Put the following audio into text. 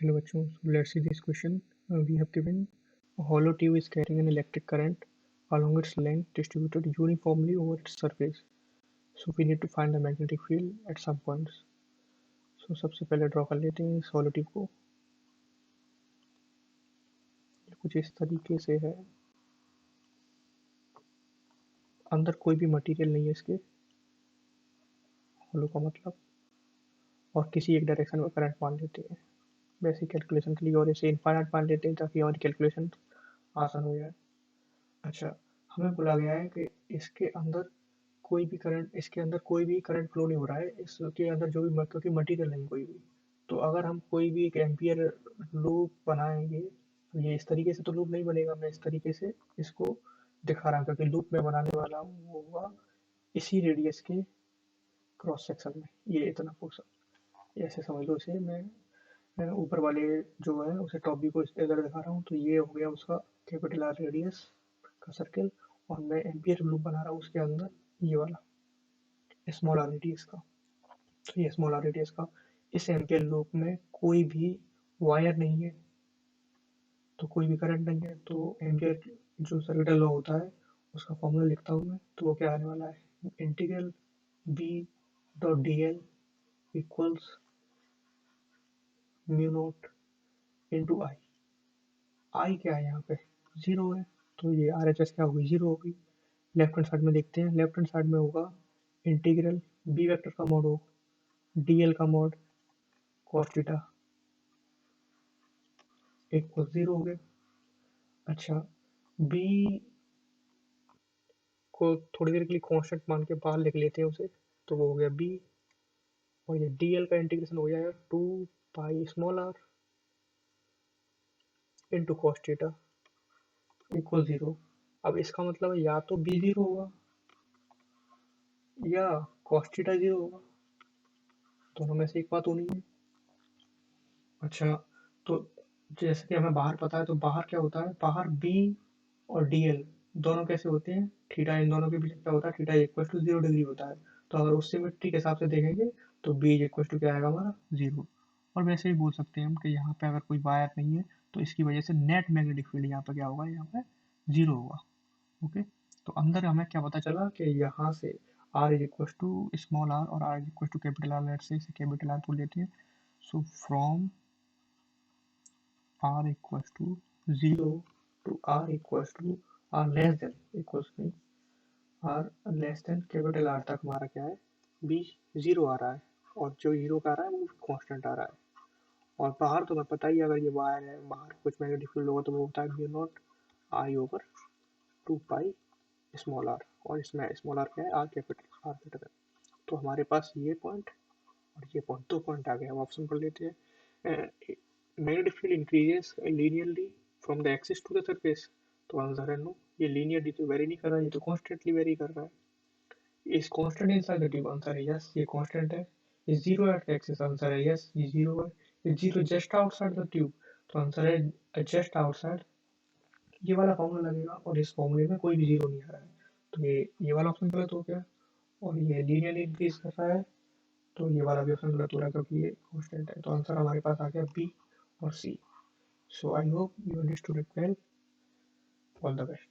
Hello बच्चों, so let's see this question. We have given a hollow tube is carrying an electric current along its length distributed uniformly over its surface. So we need to find the magnetic field at some points. So सबसे पहले draw कर लेते हैं इस hollow tube को। कुछ इस तरीके से है। अंदर कोई भी मटेरियल नहीं है इसके, hollow का मतलब, और किसी एक डायरेक्शन में करंट मान लेते हैं बेसिक कैलकुलेशन के लिए, और इसे इनफाइनाइट मान लेते हैं ताकि हमारी कैलकुलेशन आसान हो जाए। अच्छा, हमें बोला गया है कि इसके अंदर इसके अंदर कोई भी करंट फ्लो नहीं हो रहा है, इसके अंदर जो भी क्योंकि मटेरियल नहीं कोई भी। तो अगर हम कोई भी एक एम्पियर लूप बनाएंगे तो ये इस तरीके से तो लूप नहीं बनेगा। मैं इस तरीके से इसको दिखा रहा हूँ क्योंकि लूप मैं बनाने वाला हूँ वो होगा इसी रेडियस के क्रॉस सेक्शन में, ये इतना पोर्शन। ऐसे समझ लो इसे, मैं ऊपर वाले जो है उसे टॉप व्यू को इधर दिखा रहा हूँ, तो ये हो गया उसका कैपिटल आर रेडियस का सर्कल, और मैं एम्पियर लूप बना रहा हूँ उसके अंदर ये वाला स्मॉल आर रेडियस का। तो ये स्मॉल आर रेडियस का, इस एम्पियर लूप में कोई भी वायर नहीं है, तो कोई भी करंट नहीं है। तो एम्पियर जो सर्किटल लॉ होता है उसका फॉर्मूला लिखता हूँ मैं, तो वो क्या आने वाला है, integral B dot D L equals mu naught into I. I क्या है यहाँ पे, जीरो है, तो ये आर एच एस क्या होगी, जीरो होगी। लेफ्ट हैंड साइड में देखते हैं, लेफ्ट हैंड साइड में होगा इंटीग्रल बी वेक्टर का मॉड हो डी एल का mod cos theta equal zero हो गया। अच्छा, बी को थोड़ी देर के लिए कांस्टेंट मान के बाहर लिख लेते हैं उसे, तो वो हो गया बी, और ये डी एल का इंटीग्रेशन हो जाएगा two pi small R into cos theta equal zero. अब इसका मतलब है या तो बी जीरो होगा या कॉस थीटा जीरो होगा, दोनों में से एक बात होनी है। अच्छा, तो जैसे कि हमें बाहर पता है, तो बाहर क्या होता है, बाहर बी और डी एल दोनों कैसे होते हैं, थीटा इन दोनों के बीच क्या होता है, थीटा इक्वल टू 0 डिग्री होता है। तो अगर उस सिमेट्री के हिसाब से देखेंगे तो बी इक्वल टू क्या आएगा हमारा, जीरो। और वैसे ही बोल सकते हैं हम कि यहाँ पे अगर कोई वायर नहीं है तो इसकी वजह से नेट मैग्नेटिक फील्ड यहाँ पे क्या होगा, यहाँ पे जीरो होगा। ओके, तो अंदर हमें क्या पता चला कि यहाँ से R is equal to small R और R is equal to capital R, let say इसे कैपिटल आर बोल लेते हैं। So from r equals to 0 to r equals to r less than equals नहीं, r less than capital R तक हमारा क्या है, b जीरो आ रहा है, और जो जीरो का आ रहा है वो कांस्टेंट आ रहा है। और बाहर तो मैं पता ही, अगर ये वायर है बाहर कुछ मैग्नेटिक फील्ड होगा तो वो होता है mu naught I over two pi small R, और इसमें स्मॉल आर क्या है, आर कैपिटल है। तो हमारे पास ये पॉइंट और ये पॉइंट, दो पॉइंट आ गए। अब ऑप्शन पढ़ लेते हैं। magnetic field increases linearly from the axis to the surface, तो आंसर है नो। ये linearly तो वेरी नहीं कर रहा है, ये तो constantly वेरी कर रहा है। इस constant inside the tube, answer है यस, ये constant है। ये जीरो एट एक्सिस, आंसर है यस, ये जीरो है। ये zero just outside the tube, तो आंसर है जस्ट आउटसाइड। ये वाला फॉर्मूला लगेगा और इस फॉर्मूले में कोई भी जीरो नहीं आ रहा है, तो ये वाला ऑप्शन गलत हो गया। और ये लीनियरली इंक्रीज कर रहा है, तो ये वाला भी ऑप्शन गलत हो रहा है क्योंकि ये कांस्टेंट है। तो आंसर हमारे पास आ गया बी और सी। So I hope you understood it well. All the best.